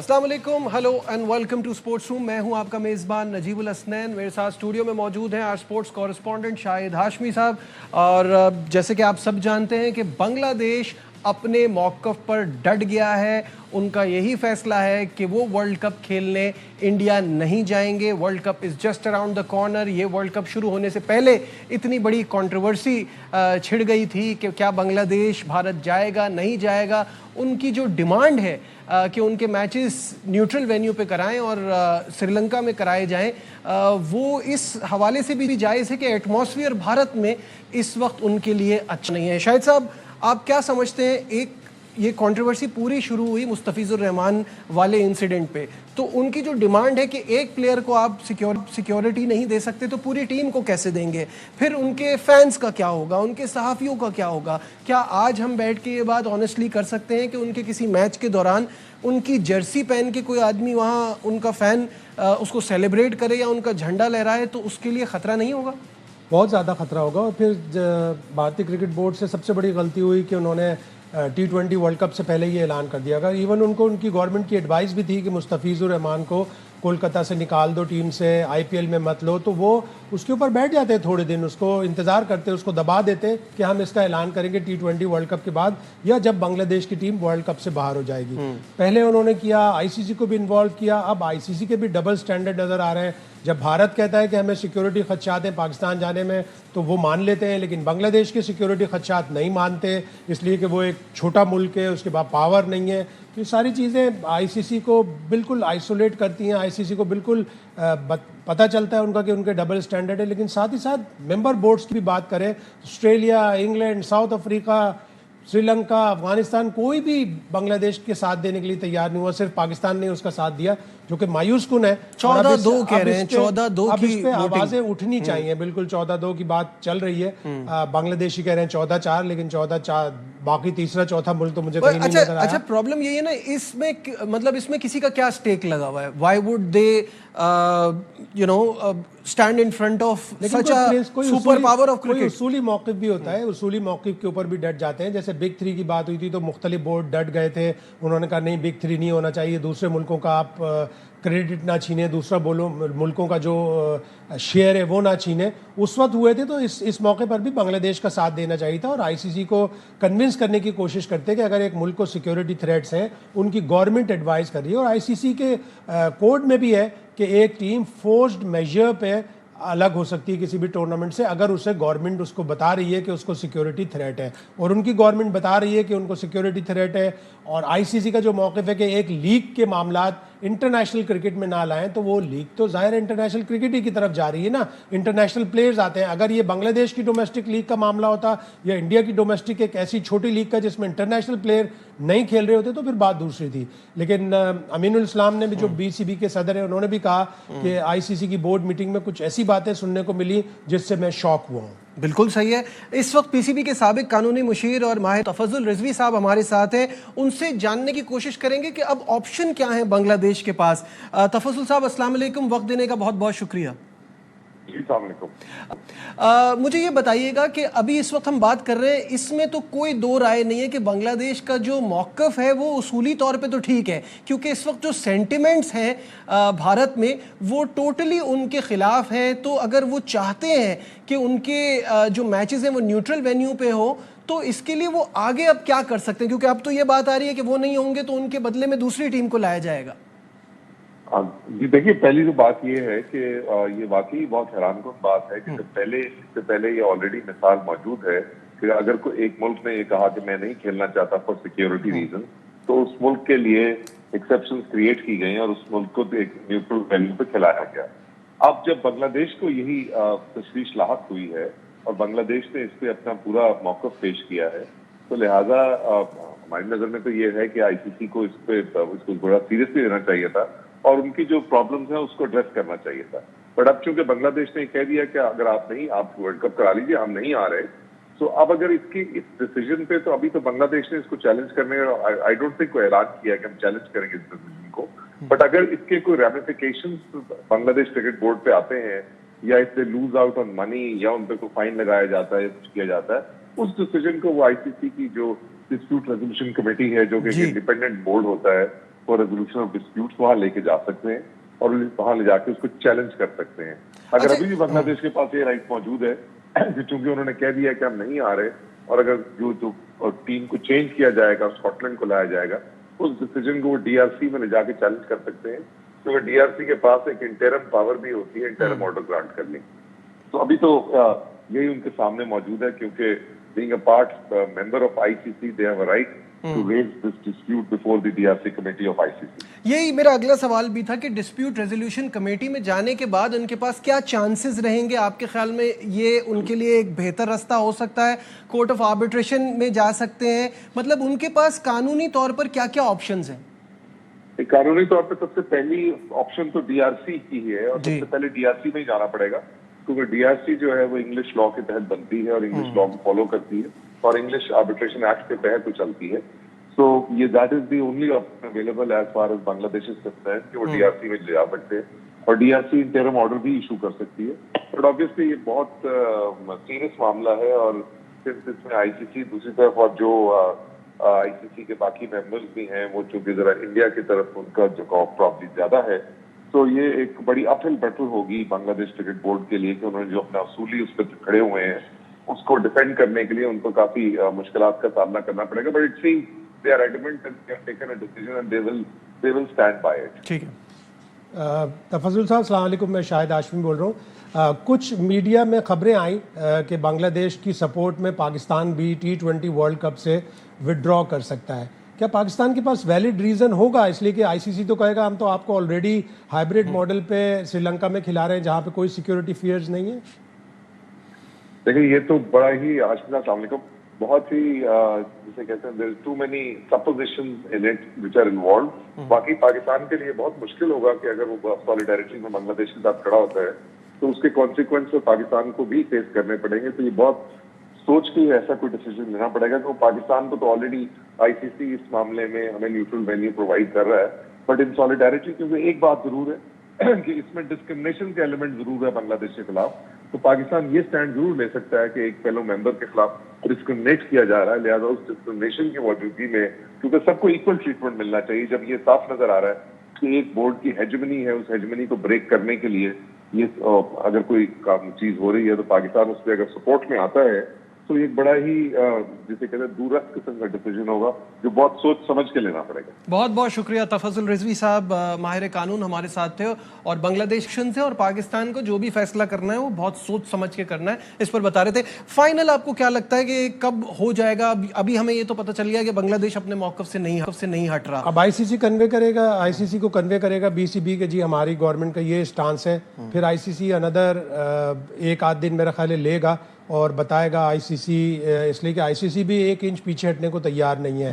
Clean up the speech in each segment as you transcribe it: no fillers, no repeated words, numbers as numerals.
अस्सलाम वालेकुम, hello and welcome to sports room. मैं हूं आपका मेज़बान नजीबुल हसनैन। मेरे साथ स्टूडियो में मौजूद हैं आज स्पोर्ट्स कॉरेस्पॉन्डेंट शाहिद हाशमी साहब। और जैसे कि आप सब जानते हैं कि बांग्लादेश अपने मौक़िफ़ पर डट गया है। उनका यही फैसला है कि वो वर्ल्ड कप खेलने इंडिया नहीं जाएंगे। World cup is just around the corner. ये वर्ल्ड कप शुरू होने से पहले इतनी बड़ी कंट्रोवर्सी छिड़ गई थी कि क्या बांग्लादेश भारत जाएगा नहीं जाएगा। उनकी जो डिमांड है कि उनके मैचेस न्यूट्रल वेन्यू पे कराएं और श्रीलंका में कराए जाएं, वो इस हवाले से भी जायज़ है कि एटमॉस्फेयर भारत में इस वक्त उनके लिए अच्छा नहीं है। शाहिद साहब, आप क्या समझते हैं? एक ये कंट्रोवर्सी पूरी शुरू हुई मुस्तफिजुर रहमान वाले इंसिडेंट पे, तो उनकी जो डिमांड है कि एक प्लेयर को आप सिक्योरिटी नहीं दे सकते तो पूरी टीम को कैसे देंगे? फिर उनके फैंस का क्या होगा, उनके सहाफ़ियों का क्या होगा? क्या आज हम बैठ के ये बात ऑनेस्टली कर सकते हैं कि उनके किसी मैच के दौरान उनकी जर्सी पहन के कोई आदमी वहाँ उनका फ़ैन उसको सेलिब्रेट करे या उनका झंडा लहराए तो उसके लिए ख़तरा नहीं होगा? बहुत ज़्यादा खतरा होगा। और फिर भारतीय क्रिकेट बोर्ड से सबसे बड़ी गलती हुई कि उन्होंने T20 वर्ल्ड कप से पहले ये ऐलान कर दिया। अगर इवन उनको उनकी गवर्नमेंट की एडवाइस भी थी कि मुस्तफिजुर रहमान को कोलकाता से निकाल दो, टीम से IPL में मत लो, तो वो उसके ऊपर बैठ जाते थोड़े दिन, उसको इंतज़ार करते, उसको दबा देते कि हम इसका ऐलान करेंगे T20 वर्ल्ड कप के बाद या जब बांग्लादेश की टीम वर्ल्ड कप से बाहर हो जाएगी। पहले उन्होंने किया, ICC को भी इन्वॉल्व किया। अब ICC के भी डबल स्टैंडर्ड नज़र आ रहे हैं। जब भारत कहता है कि हमें सिक्योरिटी खदशात हैं पाकिस्तान जाने में, तो वो मान लेते हैं, लेकिन बांग्लादेश के सिक्योरिटी खदशात नहीं मानते, इसलिए कि वो एक छोटा मुल्क है, उसके पास पावर नहीं है। तो ये सारी चीज़ें ICC को बिल्कुल आइसोलेट करती हैं। ICC को बिल्कुल पता चलता है उनका कि उनके डबल स्टैंडर्ड है। लेकिन साथ ही साथ मेंबर बोर्ड्स की भी बात करें, Australia, England, south Africa, Sri Lanka, Afghanistan, कोई भी बांग्लादेश के साथ देने के लिए तैयार नहीं हुआ। सिर्फ पाकिस्तान ने उसका साथ दिया, जो कि मायूस कुन है। 14-2 कह रहे हैं, 14-2 अब इस पे आवाजें उठनी चाहिए। बिल्कुल 14-2 की बात चल रही है। बांग्लादेशी कह रहे हैं 14-4, लेकिन 14-4 बाकी तीसरा चौथा मुल्क तो मुझे कहीं नहीं नजर आया। अच्छा, प्रॉब्लम यही है ना इसमें, मतलब इसमें किसी का क्या स्टेक लगा हुआ है? Why would they stand in front of such a super power of cricket? उसूली मौक़िफ़ भी होता है, उसूली मौक़िफ़ के ऊपर भी डट जाते हैं। जैसे बिग 3 की बात हुई थी तो मुख्तलिफ बोर्ड डट गए थे। उन्होंने कहा नहीं, बिग 3 नहीं होना चाहिए, दूसरे मुल्कों का आप क्रेडिट ना छीने, दूसरा मुल्कों का जो शेयर है वो ना छीने। उस वक्त हुए थे। तो इस मौके पर भी बांग्लादेश का साथ देना चाहिए था। और ICC को कन्विंस करने की कोशिश करते कि अगर एक मुल्क को सिक्योरिटी थ्रेट्स हैं, उनकी गवर्नमेंट एडवाइस कर रही है। और ICC के कोड में भी है कि एक टीम फोर्स्ड मेजर पे अलग हो सकती है किसी भी टूर्नामेंट से, अगर उसे गवर्नमेंट उसको बता रही है कि उसको सिक्योरिटी थ्रेट है। और उनकी गवर्नमेंट बता रही है कि उनको सिक्योरिटी थ्रेट है। और ICC का जो मौक़िफ़ है कि एक लीग के मामलात इंटरनेशनल क्रिकेट में ना लाएं, तो वो लीग तो ज़ाहिर इंटरनेशनल क्रिकेट ही की तरफ जा रही है ना। इंटरनेशनल प्लेयर्स आते हैं। अगर ये बांग्लादेश की डोमेस्टिक लीग का मामला होता या इंडिया की डोमेस्टिक एक ऐसी छोटी लीग का जिसमें इंटरनेशनल प्लेयर नहीं खेल रहे होते, तो फिर बात दूसरी थी। लेकिन अमीनुल इस्लाम ने भी, जो BCB के सदर हैं, उन्होंने भी कहा कि ICC की बोर्ड मीटिंग में कुछ ऐसी बातें सुनने को मिली जिससे मैं शॉक हुआ हूँ। बिल्कुल सही है। इस वक्त PCB के साबिक कानूनी मुशीर और माहिर तफजुल रिजवी साहब हमारे साथ हैं। उनसे जानने की कोशिश करेंगे कि अब ऑप्शन क्या है बांग्लादेश के पास। तफजुल साहब, अस्सलाम वालेकुम, वक्त देने का बहुत बहुत शुक्रिया। मुझे ये बताइएगा कि अभी इस वक्त हम बात कर रहे हैं, इसमें तो कोई दो राय नहीं है कि बांग्लादेश का जो मौक़िफ़ है वो उसूली तौर पे तो ठीक है, क्योंकि इस वक्त जो सेंटिमेंट्स हैं भारत में वो टोटली उनके ख़िलाफ़ हैं। तो अगर वो चाहते हैं कि उनके जो मैचेस हैं वो न्यूट्रल वेन्यू पे हो, तो इसके लिए वो आगे अब क्या कर सकते हैं? क्योंकि अब तो ये बात आ रही है कि वो नहीं होंगे तो उनके बदले में दूसरी टीम को लाया जाएगा। जी देखिए, पहली तो बात ये है कि ये वाकई बहुत हैरानकुन बात है कि इससे पहले ये ऑलरेडी मिसाल मौजूद है कि अगर कोई एक मुल्क ने ये कहा कि मैं नहीं खेलना चाहता फॉर सिक्योरिटी रीजन, तो उस मुल्क के लिए एक्सेप्शंस क्रिएट की गई और उस मुल्क को एक न्यूट्रल वेन्यू पे खिलाया गया। अब जब बांग्लादेश को यही तशवीश लाहक हुई है और बांग्लादेश ने इस पे अपना पूरा मौक़िफ़ पेश किया है, तो लिहाजा हमारी नज़र में तो ये है कि ICC को इसको बड़ा सीरियसली लेना चाहिए था और उनकी जो प्रॉब्लम्स हैं उसको एड्रेस करना चाहिए था। बट अब चूंकि बांग्लादेश ने कह दिया कि अगर आप वर्ल्ड कप करा लीजिए, हम नहीं आ रहे, तो अब अगर इस डिसीजन पे, तो अभी तो बांग्लादेश ने इसको चैलेंज करने, आई डोंट थिंक कोई ऐलान किया कि हम चैलेंज करेंगे इस डिसीजन को। बट अगर इसके कोई रेमिफिकेशंस बांग्लादेश क्रिकेट बोर्ड पे आते हैं या इससे लूज आउट ऑन मनी या उन पर कोई फाइन लगाया जाता है, कुछ किया जाता है, उस डिसीजन को वो ICC की जो डिस्प्यूट रेजोल्यूशन कमेटी है, जो कि इंडिपेंडेंट बोर्ड होता है, फॉर रेजोल्यूशन ऑफ डिस्प्यूट्स वहां लेके जा सकते हैं और वहां ले जाके उसको चैलेंज कर सकते हैं। अगर अच्छा, अभी भी बांग्लादेश के पास ये राइट मौजूद है कि चूंकि उन्होंने कह दिया कि हम नहीं आ रहे, और अगर जो टीम को चेंज किया जाएगा, स्कॉटलैंड को लाया जाएगा, उस डिसीजन को वो डीआरसी में ले जाके चैलेंज कर सकते हैं, क्योंकि डीआरसी के पास एक इंटरम पावर भी होती है इंटरम ऑर्डर ग्रांट करने की। तो अभी तो यही उनके सामने मौजूद है, क्योंकि being a part member of ICC they have a right to raise this dispute before the DRC committee of ICC. यही मेरा अगला सवाल भी था कि डिस्प्यूट रेजोल्यूशन कमेटी में जाने के बाद उनके पास क्या चांसेस रहेंगे आपके ख्याल में? ये उनके लिए एक बेहतर रास्ता हो सकता है, कोर्ट ऑफ आर्बिट्रेशन में जा सकते हैं, मतलब उनके पास कानूनी तौर पर क्या क्या ऑप्शंस हैं? कानूनी तौर पे सबसे पहली ऑप्शन तो डीआरसी की ही है, और सबसे पहले डीआरसी में ही जाना पड़ेगा, क्योंकि डीआरसी जो है वो इंग्लिश लॉ के तहत बनती है और इंग्लिश लॉ को फॉलो करती है और इंग्लिश आर्बिट्रेशन एक्ट के तहत वो चलती है। सो ये that is the only option available as far as Bangladesh is concern कि वो डीआरसी में ले जा सकते हैं, और डीआरसी इंटरम ऑर्डर भी इशू कर सकती है। बट ऑब्वियसली ये बहुत सीरियस मामला है, और सिर्फ इसमें आईसीसी दूसरी तरफ और जो आईसीसी के बाकी मेंबर्स भी हैं, वो चूंकि जरा इंडिया की तरफ उनका जो प्रॉब्लम ज्यादा है, तो ये एक बड़ी अपहिल बैटल होगी बांग्लादेश क्रिकेट बोर्ड के लिए कि उन्होंने जो अपना असूली उस पर खड़े हुए हैं उसको डिफेंड करने के लिए उनको काफी मुश्किलात का सामना करना पड़ेगा। But it seems they are adamant and they have taken a decision and they will stand by it. ठीक है। तफजुल साहब, अस्सलाम वालेकुम, मैं शाहिद हाशमी बोल रहा हूँ। कुछ मीडिया में खबरें आई कि बांग्लादेश की सपोर्ट में पाकिस्तान भी T20 वर्ल्ड कप से विड्रॉ कर सकता है। क्या पाकिस्तान के पास वैलिड रीज़न होगा? इसलिए कि आईसीसी तो कहेगा हम तो आपको ऑलरेडी हाइब्रिड मॉडल पे श्रीलंका में खिला रहे हैं जहाँ पे कोई सिक्योरिटी फियर्स नहीं है। देखिए, ये तो बड़ा ही आज बहुत ही जिसे कहते हैं there is too many suppositions in it which are involved. बाकी पाकिस्तान के लिए बहुत मुश्किल होगा कि अगर वो सॉलिडारिटी में बांग्लादेश के साथ खड़ा होता है तो उसके कॉन्सिक्वेंसेस पाकिस्तान को भी फेस करने पड़ेंगे। तो ये बहुत सोच के ऐसा कोई डिसीजन लेना पड़ेगा, क्योंकि पाकिस्तान को तो ऑलरेडी आईसीसी इस मामले में हमें न्यूट्रल वेन्यू प्रोवाइड कर रहा है। बट इन सॉलिडारिटी, क्योंकि एक बात जरूर है कि इसमें डिस्क्रिमिनेशन के एलिमेंट जरूर है बांग्लादेश के खिलाफ, तो पाकिस्तान ये स्टैंड जरूर ले सकता है कि एक फेलो मेंबर के खिलाफ डिस्क्रिमिनेट किया जा रहा है, लिहाजा उस डिस्क्रिमिनेशन की मौजूदगी में, क्योंकि सबको इक्वल ट्रीटमेंट मिलना चाहिए। जब ये साफ नजर आ रहा है कि एक बोर्ड की हेजमनी है, उस हेजमनी को ब्रेक करने के लिए ये अगर कोई चीज हो रही है तो पाकिस्तान उस पर अगर सपोर्ट में आता है तो एक बड़ा ही जिसे कहते हैं दूरस्थ किस्म का डिसीजन होगा, जो बहुत सोच समझ के लेना पड़ेगा। बहुत बहुत शुक्रिया तफजुल रिजवी साहब, माहिर कानून हमारे साथ थे, और बांग्लादेश से और पाकिस्तान को जो भी फैसला करना है वो बहुत सोच समझ के करना है, इस पर बता रहे थे। फाइनल आपको क्या लगता है कि कब हो जाएगा? अभी हमें ये तो पता चल गया कि बांग्लादेश अपने मौकफ से नहीं हट रहा। अब आईसीसी कन्वे करेगा, आईसीसी को कन्वे करेगा बीसीबी के जी हमारी गवर्नमेंट का ये स्टांस है, फिर आईसीसी अनदर एक आध दिन मेरा ख्याल है लेगा और बताएगा आईसीसी, इसलिए कि आईसीसी भी एक इंच पीछे हटने को तैयार नहीं है।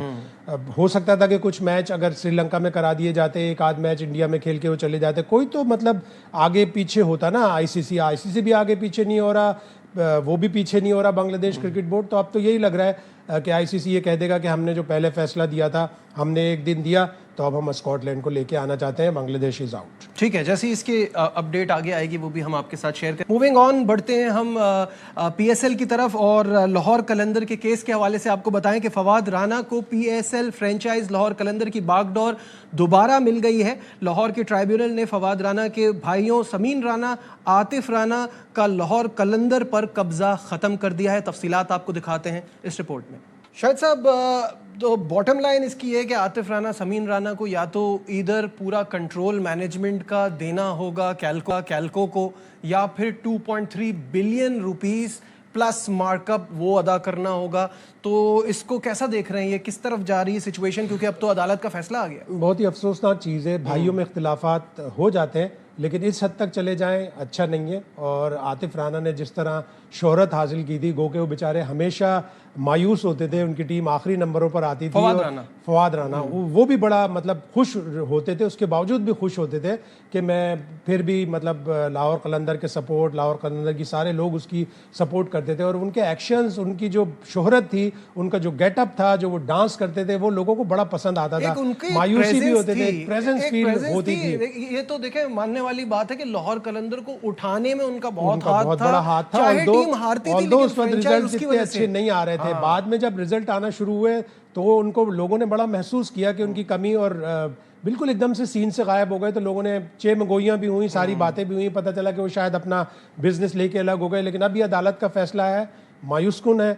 अब हो सकता था कि कुछ मैच अगर श्रीलंका में करा दिए जाते, एक आध मैच इंडिया में खेल के वो चले जाते, कोई तो मतलब आगे पीछे होता ना। आईसीसी भी आगे पीछे नहीं हो रहा, वो भी पीछे नहीं हो रहा बांग्लादेश क्रिकेट बोर्ड। तो अब तो यही लग रहा है कि आईसीसी ये कह देगा कि हमने जो पहले फैसला दिया था हमने एक दिन दिया, तो अब हम स्कॉटलैंड को लेके आना चाहते हैं, बांग्लादेश इज आउट। ठीक है, जैसे इसकी अपडेट आगे आएगी वो भी हम आपके साथ शेयर करें। मूविंग ऑन, बढ़ते हैं हम पीएसएल की तरफ, और लाहौर कलंदर के केस के हवाले से आपको बताएं कि फवाद राना को पीएसएल फ्रेंचाइज लाहौर कलंदर की बागडोर दोबारा मिल गई है। लाहौर के ट्राइब्यूनल ने फवाद राना के भाइयों समीन राना, आतिफ राना का लाहौर कलंदर पर कब्जा खत्म कर दिया है। तफसीलात आपको दिखाते हैं इस रिपोर्ट में। शायद साहब, तो बॉटम लाइन इसकी है कि आतिफ राना, समीन राना को या तो इधर पूरा कंट्रोल मैनेजमेंट का देना होगा कैल्को को, या फिर 2.3 बिलियन रुपीस प्लस मार्कअप वो अदा करना होगा। तो इसको कैसा देख रहे हैं, ये किस तरफ जा रही है सिचुएशन, क्योंकि अब तो अदालत का फैसला आ गया। बहुत ही अफसोसनाक चीज़ है, भाइयों में इख्तिलाफात हो जाते हैं लेकिन इस हद तक चले जाएं अच्छा नहीं है। और आतिफ राना ने जिस तरह शोहरत हासिल की थी, गो के वो बेचारे हमेशा मायूस होते थे, उनकी टीम आखिरी नंबरों पर आती थी। फवाद राना वो भी बड़ा मतलब खुश होते थे, उसके बावजूद भी खुश होते थे कि मैं फिर भी मतलब लाहौर कलंदर के सपोर्ट, लाहौर कलंदर की सारे लोग उसकी सपोर्ट करते थे। और उनके एक्शंस, उनकी जो शोहरत थी, उनका जो गेटअप था, जो वो डांस करते थे, वो लोगों को बड़ा पसंद आता था। मायूसी भी होते थे, प्रेजेंस फील होती थी। ये तो देखे मानने वाली बात है कि लाहौर कलंदर को उठाने में उनका बहुत बड़ा हाथ था। चाहे टीम हारती थी, लेकिन रिजल्ट इतने अच्छे नहीं आ रहे थे। बाद में जब रिजल्ट आना शुरू हुए तो उनको लोगों ने बड़ा महसूस किया कि उनकी कमी और बिल्कुल एकदम से सीन से गायब हो गए, तो लोगों ने चेमगोइयाँ भी हुई, सारी बातें भी हुई, पता चला कि वो शायद अपना बिजनेस लेके अलग हो गए। लेकिन अब ये अदालत का फैसला है, मायूसकुन है,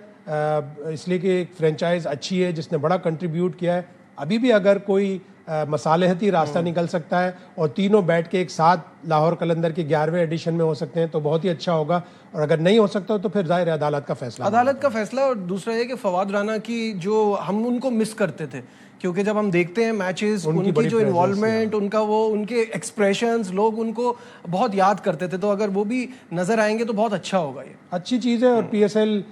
इसलिए कि एक फ्रेंचाइज अच्छी है जिसने बड़ा कंट्रीब्यूट किया है। अभी भी अगर कोई मसालेहती रास्ता निकल सकता है और तीनों बैठ के एक साथ लाहौर कलंदर के 11वें एडिशन में हो सकते हैं तो बहुत ही अच्छा होगा, और अगर नहीं हो सकता तो फिर जाहिर है अदालत का फैसला। अदालत का फैसला। और दूसरा ये कि फवाद राना की जो हम उनको मिस करते थे, क्योंकि जब हम देखते हैं मैचेस, उनकी जो इन्वॉल्वमेंट, उनका वो उनके एक्सप्रेशंस, लोग उनको बहुत याद करते थे, तो अगर वो भी नजर आएंगे तो बहुत अच्छा होगा। ये अच्छी चीज़ है। और पीएसएल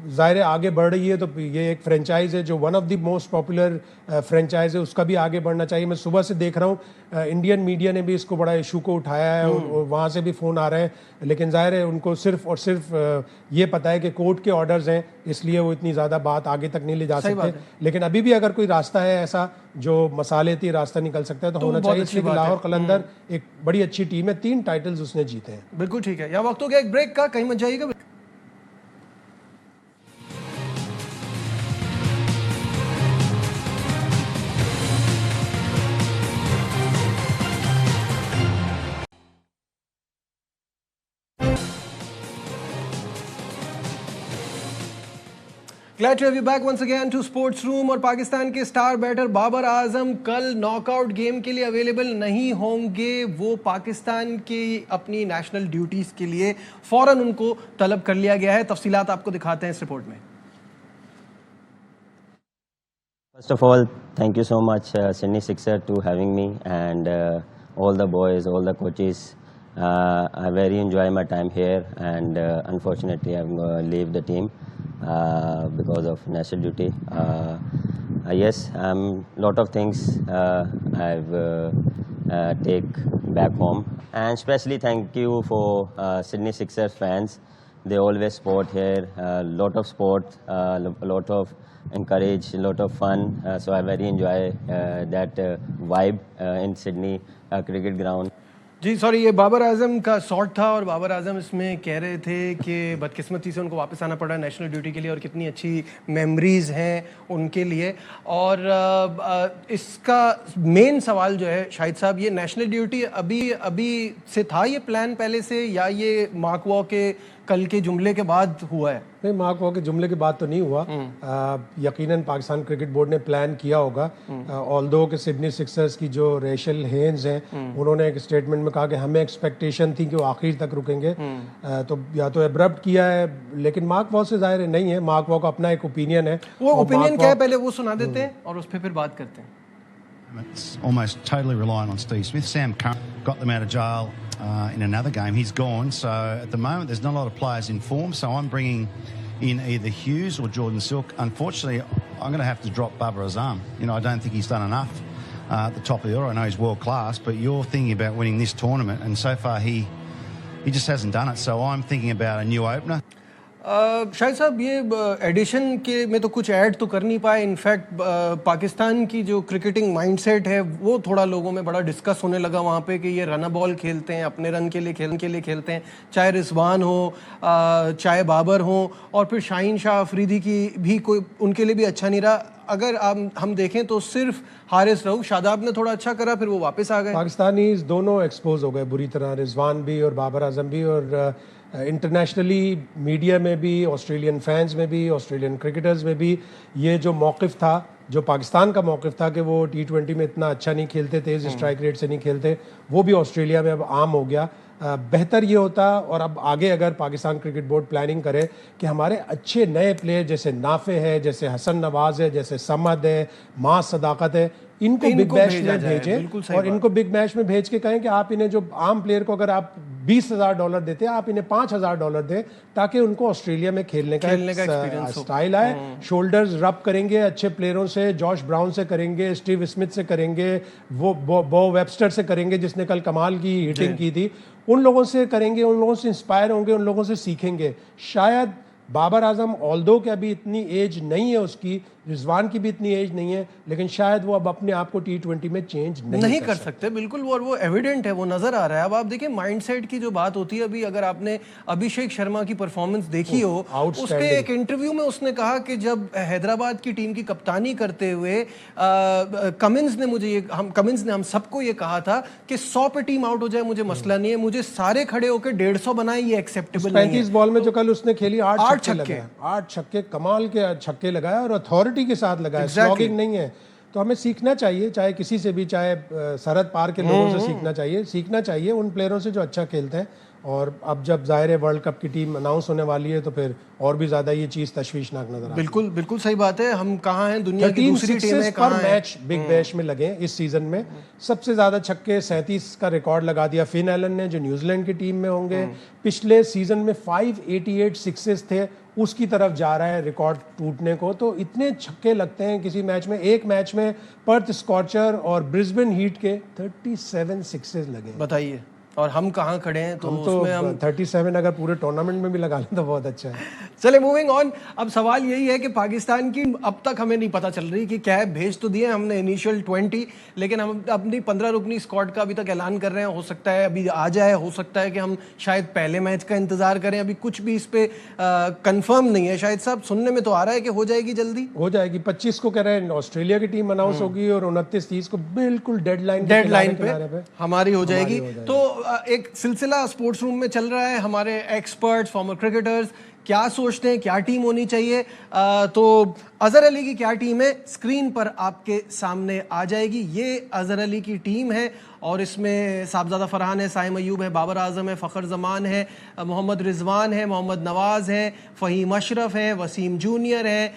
ज़ाहिर है आगे बढ़ रही है, तो ये एक फ्रेंचाइज है जो one of the most popular franchise है, उसका भी आगे बढ़ना चाहिए। मैं सुबह से देख रहा हूँ इंडियन मीडिया ने भी इसको बड़ा इशू को उठाया है, और वहाँ से भी फ़ोन आ रहे हैं, लेकिन ज़ाहिर है उनको सिर्फ और सिर्फ ये पता है कि कोर्ट के ऑर्डर्स हैं, इसलिए वो इतनी ज़्यादा बात आगे तक नहीं ले जा सकते। लेकिन अभी भी अगर कोई रास्ता है ऐसा जो मसालेती रास्ता निकल सकता है तो होना चाहिए, इसलिए कि लाहौर कलंदर एक बड़ी अच्छी टीम है, 3 टाइटल्स उसने जीते हैं। बिल्कुल ठीक है। यहाँ वक्त हो गया एक ब्रेक का, कहीं मत जाइएगा। Glad to have you back once again to Sports Room। और पाकिस्तान के स्टार बैटर बाबर आजम कल नॉकआउट गेम के लिए अवेलेबल नहीं होंगे। वो पाकिस्तान की अपनी नेशनल ड्यूटीज़ के लिए फ़ौरन उनको तलब कर लिया गया है। तफसीलात आपको दिखाते हैं इस रिपोर्ट में। First of all, thank you so much, Sydney Sixer, to having me, and all the boys, all the coaches. I very enjoy my time here, and unfortunately, I've leave the team because of national duty. Yes, lot of things I've take back home, and especially thank you for Sydney Sixers fans. They always support here, lot of sport, lot of encourage, a lot of fun. So I very enjoy that vibe in Sydney cricket ground. जी sorry, ये बाबर आजम का shot था, और बाबर आजम इसमें कह रहे थे कि बदकिस्मती से उनको वापस आना पड़ा नेशनल ड्यूटी के लिए, और कितनी अच्छी मेमोरीज़ हैं उनके लिए। और इसका मेन सवाल जो है शाहिद साहब, ये नेशनल ड्यूटी अभी से था ये प्लान पहले से, या ये मार्क वॉ के कल के जुमले के बाद हुआ है? नहीं, मार्क वॉ के जुमले के बाद तो नहीं हुआ। यकीनन पाकिस्तान क्रिकेट बोर्ड ने प्लान किया होगा। ऑल्दो के सिडनी सिक्सर्स की जो रेशल हेन्स हैं, उन्होंने एक स्टेटमेंट में कहा कि हमें एक्सपेक्टेशन थी कि वो आखिर तक रुकेंगे, तो या तो एब्रप्ट किया है, लेकिन मार्क वॉ से जाहिर है नहीं है। मार्क वॉ का अपना एक ओपिनियन है। वो ओपिनियन क्या है पहले वो सुना देते हैं और उस पर फिर बात करते हैं। It's almost totally reliant on Steve Smith. Sam Curran got them out of jail in another game. He's gone. So at the moment, there's not a lot of players in form. So I'm bringing in either Hughes or Jordan Silk. Unfortunately, I'm going to have to drop Babar Azam. You know, I don't think he's done enough at the top of the order. I know he's world class, but you're thinking about winning this tournament, and so far he just hasn't done it. So I'm thinking about a new opener. Shahid साहब, ये addition के में तो कुछ add तो कर नहीं पाए। इनफैक्ट पाकिस्तान की जो क्रिकेटिंग माइंडसेट है वो थोड़ा लोगों में बड़ा डिस्कस होने लगा वहाँ पे, कि ये रन बॉल खेलते हैं, अपने रन के लिए खेलते हैं, चाहे रिजवान हो, चाहे बाबर हो, और फिर शाहीन शाह अफरीदी की भी कोई उनके लिए भी अच्छा नहीं रहा। अगर हम देखें तो सिर्फ हारिस रऊफ, शादाब ने थोड़ा अच्छा करा, फिर वो वापस आ गए। पाकिस्तानी दोनों एक्सपोज हो गए बुरी तरह, रिजवान भी और बाबर आजम भी। और इंटरनेशनली मीडिया में भी, ऑस्ट्रेलियन फैंस में भी, ऑस्ट्रेलियन क्रिकेटर्स में भी ये जो मौक़िफ़ था, जो पाकिस्तान का मौक़िफ़ था कि वो T20 में इतना अच्छा नहीं खेलते, तेज़ स्ट्राइक रेट से नहीं खेलते, वो भी ऑस्ट्रेलिया में अब आम हो गया। बेहतर ये होता, और अब आगे अगर पाकिस्तान क्रिकेट बोर्ड प्लानिंग करे कि हमारे अच्छे नए प्लेयर जैसे नाफे है, जैसे हसन नवाज है, जैसे समद है, माँ सदाकत है, इनको बिग मैच में भेजें, और इनको बिग मैच में भेज के कहें कि आप इन्हें, जो आम प्लेयर को अगर आप $20,000 देते हैं, आप इन्हें $5,000 दें, ताकि उनको ऑस्ट्रेलिया में खेलने का स्टाइल आए। शोल्डर्स रब करेंगे अच्छे प्लेयरों से, जॉश ब्राउन से करेंगे, स्टीव स्मिथ से करेंगे, वो बो वेबस्टर से करेंगे जिसने कल कमाल की हिटिंग की थी, उन लोगों से करेंगे, उन लोगों से इंस्पायर होंगे, उन लोगों से सीखेंगे। शायद बाबर आजम ऑल्दो के अभी इतनी एज नहीं है उसकी, रिजवान की भी इतनी एज नहीं है, लेकिन शायद वो अब अपने आप को T20 में चेंज नहीं कर सकते बिल्कुल, वो एविडेंट है, वो नजर आ रहा है। अब आप देखिए माइंडसेट की जो बात होती है, अभी अगर आपने अभिषेक शर्मा की परफॉर्मेंस देखी हो, उसके एक इंटरव्यू में उसने कहा कि जब हैदराबाद की टीम की कप्तानी करते हुए कमिंस ने हम सबको ये कहा था कि 100 पे टीम आउट हो जाए मुझे मसला नहीं है, मुझे सारे खड़े होकर 150 बनाए, ये एक्सेप्टेबल नहीं है। 35 बॉल में जो कल उसने खेली 8 छक्के, 8 छक्के, कमाल के छक्के लगाया और अथॉरिटी के साथ लगाया, स्लॉगिंग नहीं है। तो हमें सीखना चाहिए, चाहे किसी से भी, चाहे सरहद पार के लोगों से सीखना चाहिए उन प्लेयरों से जो अच्छा खेलते हैं। और अब जब जाहिर है वर्ल्ड कप की टीम अनाउंस होने वाली है तो फिर और भी ज्यादा ये चीज तशवीशनाक नजर आती है। बिल्कुल बिल्कुल सही बात है। हम कहाँ हैं, दुनिया की दूसरी टीमें कहाँ हैं? मैच बिग बैश में लगे इस सीजन में, सबसे ज्यादा छक्के 37 का रिकॉर्ड लगा दिया फिन एलन ने, जो न्यूजीलैंड की टीम में होंगे। पिछले सीजन में 588 सिक्सेस थे, उसकी तरफ जा रहा है रिकॉर्ड टूटने को। तो इतने छक्के लगते हैं किसी मैच में। एक मैच में पर्थ स्कॉर्चर और ब्रिस्बेन हीट के 37 सिक्सेस लगे, बताइए, और हम कहाँ खड़े हैं? तो उसमें हम 37 अगर पूरे टूर्नामेंट में भी लगा लें तो बहुत अच्छा है। चले मूविंग ऑन। अब सवाल यही है कि पाकिस्तान की अब तक हमें नहीं पता चल रही कि क्या है। भेज तो दिए हमने इनिशियल 20, लेकिन हम अपनी 15 रुकनी स्क्वाड का अभी तक ऐलान कर रहे हैं। हो सकता है अभी आ जाए, हो सकता है कि हम शायद पहले मैच का इंतजार करें। अभी कुछ भी इस पे कंफर्म नहीं है। शायद साहब सुनने में तो आ रहा है कि हो जाएगी, जल्दी हो जाएगी। 25 को कह रहे हैं ऑस्ट्रेलिया की टीम अनाउंस होगी और 29-30 को बिल्कुल डेडलाइन पे हमारी हो जाएगी। तो एक सिलसिला स्पोर्ट्स रूम में चल रहा है। हमारे एक्सपर्ट्स, फॉर्मर क्रिकेटर्स क्या सोचते हैं, क्या टीम होनी चाहिए। तो अजहर अली की क्या टीम है स्क्रीन पर आपके सामने आ जाएगी। ये अजहर अली की टीम है और इसमें साहबजादा फरहान है, साइम अयूब है, बाबर आजम है, फ़खर जमान है, मोहम्मद रिजवान है, मोहम्मद नवाज़ है, फ़हीम अशरफ है, वसीम जूनियर है,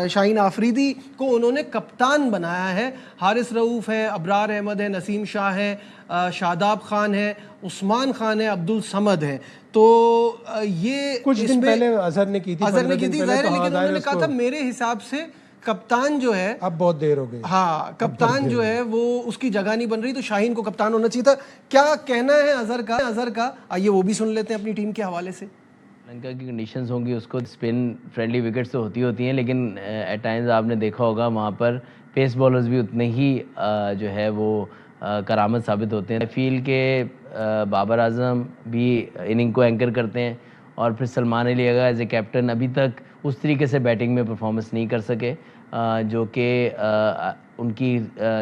शाहीन आफरीदी को उन्होंने कप्तान बनाया है, हारिस रऊफ़ है, अबरार अहमद है, नसीम शाह है, शादाब खान है, उस्मान खान है, अब्दुल समद है। तो ये कुछ दिन पहले अजहर ने की थी, जाहिर है, लेकिन उन्होंने कहा था मेरे हिसाब से कप्तान जो है, अब बहुत देर हो गई। हाँ, कप्तान जो है वो उसकी जगह नहीं बन रही, तो शाहीन को कप्तान होना चाहिए था। क्या कहना है अजहर का? आइए वो भी सुन लेते हैं अपनी टीम के हवाले से। श्रीलंका की कंडीशंस होंगी, उसको स्पिन फ्रेंडली विकेट्स तो होती हैं, लेकिन एट टाइम्स आपने देखा होगा वहाँ पर पेस बॉलर्स भी उतने ही जो है वो करामत साबित होते हैं। फील के बाबर आजम भी इनिंग को एंकर करते हैं और फिर सलमान अली अगर एज ए कैप्टन अभी तक उस तरीके से बैटिंग में परफॉर्मेंस नहीं कर सके जो कि उनकी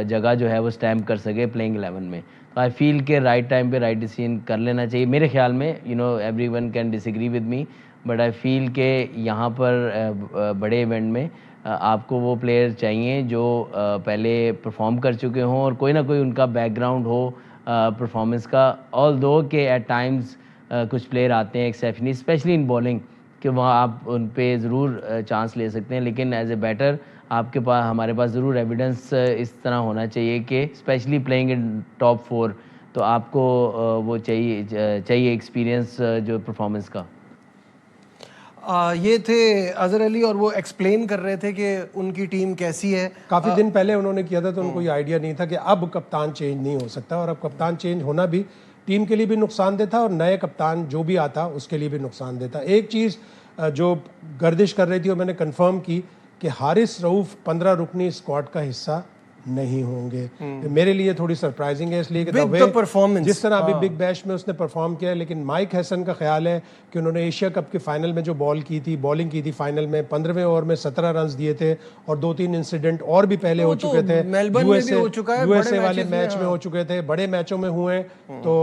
जगह जो है वो स्टैम्प कर सके प्लेइंग 11 में। तो आई फील के राइट टाइम पे राइट डिसीजन कर लेना चाहिए मेरे ख्याल में। Everyone can disagree with me, but I feel के यहाँ पर बड़े इवेंट में आपको वो प्लेयर चाहिए जो पहले परफॉर्म कर चुके हों और कोई ना कोई उनका बैकग्राउंड हो परफॉर्मेंस का। ऑल दो के एट टाइम्स कुछ प्लेयर आते हैं एक्सेप्शनली, स्पेशली इन बॉलिंग, कि वहाँ आप उन पे ज़रूर चांस ले सकते हैं, लेकिन एज ए बैटर आपके पास, हमारे पास ज़रूर एविडेंस इस तरह होना चाहिए कि स्पेशली प्लेइंग इन टॉप 4 तो आपको वो चाहिए एक्सपीरियंस जो परफॉर्मेंस का। ये थे अजहर अली और वो एक्सप्लेन कर रहे थे कि उनकी टीम कैसी है। काफ़ी दिन पहले उन्होंने किया था तो उनको ये आइडिया नहीं था कि अब कप्तान चेंज नहीं हो सकता, और अब कप्तान चेंज होना भी टीम के लिए भी नुकसानदेह था और नए कप्तान जो भी आता उसके लिए भी नुकसानदेह था। एक चीज़ जो गर्दिश कर रही थी और मैंने कंफर्म की कि हारिस रऊफ़ 15 रुकनी स्क्वाड का हिस्सा नहीं होंगे। मेरे लिए थोड़ी सरप्राइजिंग है, इसलिए कि जिस तरह अभी बिग बैश में उसने परफॉर्म किया है। लेकिन माइक हैसन का ख्याल है कि उन्होंने एशिया कप के फाइनल में जो बॉलिंग की थी फाइनल में 15वें ओवर में 17 रन दिए थे और 2-3 इंसिडेंट और भी पहले हो चुके थे। यूएसए वाले मैच में हो चुके थे, बड़े मैचों में हुए। तो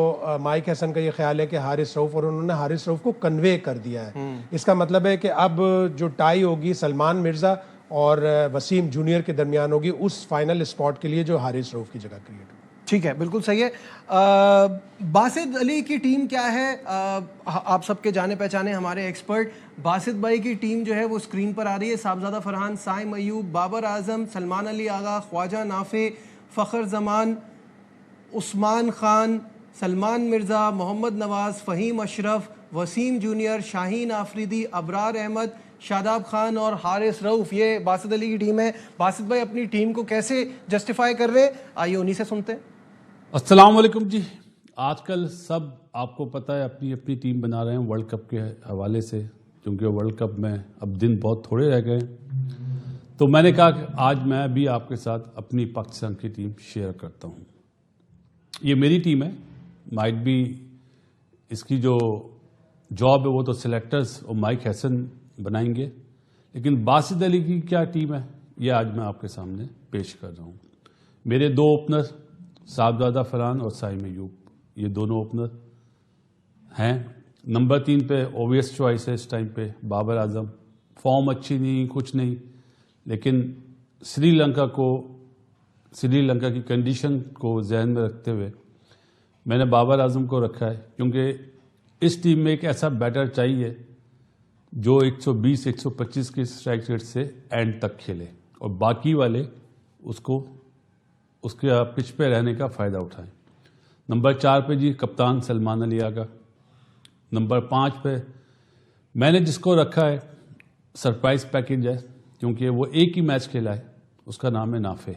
माइक हैसन का ये ख्याल है कि हारिस रऊफ़, और उन्होंने हारिस रऊफ़ को कन्वे कर दिया है। इसका मतलब है कि अब जो टाई होगी सलमान मिर्जा और वसीम जूनियर के दरमियान होगी उस फाइनल स्पॉट के लिए जो हारिस रऊफ़ की जगह क्रिएट होगी। ठीक है, बिल्कुल सही है। बासित अली की टीम क्या है? आप सबके जाने पहचाने हमारे एक्सपर्ट बासित भाई की टीम जो है वो स्क्रीन पर आ रही है। साहबजादा फरहान, साइम अयूब, बाबर आजम, सलमान अली आगा, ख्वाजा नाफे, फ़खर जमान, उस्मान खान, सलमान मिर्ज़ा, मोहम्मद नवाज़, फ़हीम अशरफ, वसीम जूनियर, शाहीन आफरीदी, अबरार अहमद, शादाब खान और हारिस रऊफ़, ये बासित अली की टीम है। बासित भाई अपनी टीम को कैसे जस्टिफाई कर रहे हैं, आइए उन्हीं से सुनते हैं। अस्सलाम वालेकुम जी। आजकल सब आपको पता है अपनी अपनी टीम बना रहे हैं वर्ल्ड कप के हवाले से, क्योंकि वर्ल्ड कप में अब दिन बहुत थोड़े रह गए। तो मैंने कहा कि आज मैं भी आपके साथ अपनी पाकिस्तान की टीम शेयर करता हूँ। ये मेरी टीम है, माइट बी इसकी जो जॉब है वो तो सिलेक्टर्स और माइक हैसन बनाएंगे, लेकिन बासित अली की क्या टीम है ये आज मैं आपके सामने पेश कर रहा हूँ। मेरे दो ओपनर साहबजादा फरहान और साइम अयूब, ये दोनों ओपनर हैं। नंबर 3 पे ओबियस चॉइस है इस टाइम पे बाबर आजम। फॉर्म अच्छी नहीं, कुछ नहीं, लेकिन श्रीलंका की कंडीशन को जहन में रखते हुए मैंने बाबर आजम को रखा है, क्योंकि इस टीम में एक ऐसा बैटर चाहिए जो 120-125 की स्ट्राइक रेट से एंड तक खेले और बाकी वाले उसके पिच पे रहने का फ़ायदा उठाएं। नंबर 4 पे जी कप्तान सलमान अली आगा। नंबर 5 पे मैंने जिसको रखा है सरप्राइज पैकेज है, क्योंकि वो एक ही मैच खेला है, उसका नाम है नाफे,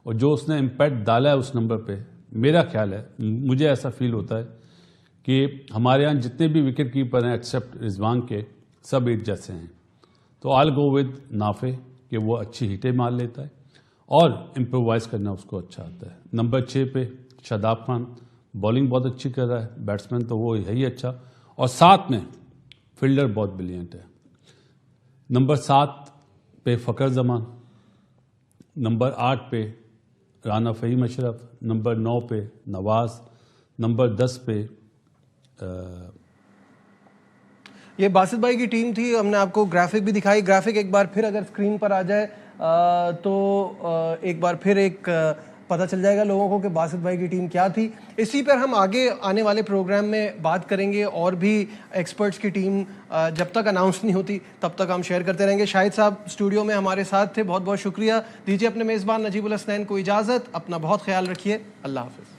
और जो उसने इम्पैक्ट डाला है उस नंबर पे, मेरा ख्याल है, मुझे ऐसा फील होता है कि हमारे यहाँ जितने भी विकेट कीपर हैं एक्सेप्ट रिजवान के, सब एक जैसे हैं। तो आई गो विद नाफे कि वो अच्छी हिटें मार लेता है और इम्प्रोवाइज करना उसको अच्छा आता है। नंबर 6 पे शादाब खान, बॉलिंग बहुत अच्छी कर रहा है, बैट्समैन तो वो है ही अच्छा, और साथ में फील्डर बहुत ब्रिलियंट है। नंबर 7 पे फ़खर जमान, नंबर 8 पे राना फ़हीम अशरफ, नंबर 9 पे नवाज, नंबर 10 पे ये बासित भाई की टीम थी। हमने आपको ग्राफिक भी दिखाई। ग्राफिक एक बार फिर अगर स्क्रीन पर आ जाए तो एक बार फिर पता चल जाएगा लोगों को कि बासित भाई की टीम क्या थी। इसी पर हम आगे आने वाले प्रोग्राम में बात करेंगे, और भी एक्सपर्ट्स की टीम जब तक अनाउंस नहीं होती तब तक हम शेयर करते रहेंगे। शाहिद साहब स्टूडियो में हमारे साथ थे, बहुत बहुत शुक्रिया। दीजिए अपने मेज़बान नजीबुल हसनैन को इजाज़त। अपना बहुत ख्याल रखिए। अल्लाह हाफ़िज़।